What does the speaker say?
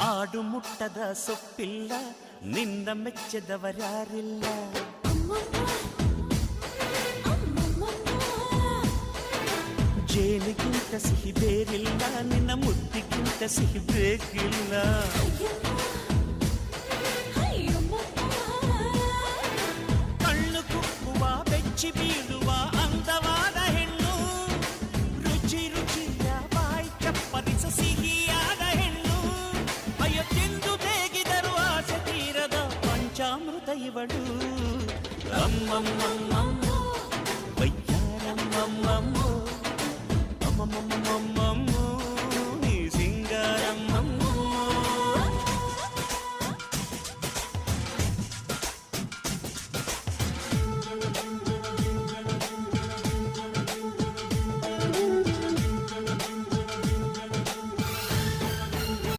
ಆಡು ಮುಟ್ಟದ ಸೊಪ್ಪಿಲ್ಲ ನಿನ್ನ ಮೆಚ್ಚದವರ್ಯಾರಿಲ್ಲ ಜೇನಿಗಿಂತ ಸಿಹಿ ಬೇರಿಲ್ಲ ನಿನ್ನ ಮುದ್ದಿಗಿಂತ ಸಿಹಿ ಬೇಕಿಲ್ಲ ಕಣ್ಣು ಕುಕ್ಕುವ ಬೆಚ್ಚಿ ಬೀಳುವ ಅಂದವಾದ ಹೆಣ್ಣು ರುಚಿ ರುಚಿಯ ಬಾಯಿ ಚಪ್ಪರಿಸ ಸಿಹಿಯಾದ ಹೆಣ್ಣು ಅಯ್ಯೋ ತಿಂದು ಬೇಗಿದರು ಆಸೆ ತೀರದ ಪಂಚಾಮೃತ ಇವಳು ಅಮ್ಮಮ್ಮಮ್ಮ ವಯ್ಯಾರಮ್ಮಮ್ಮ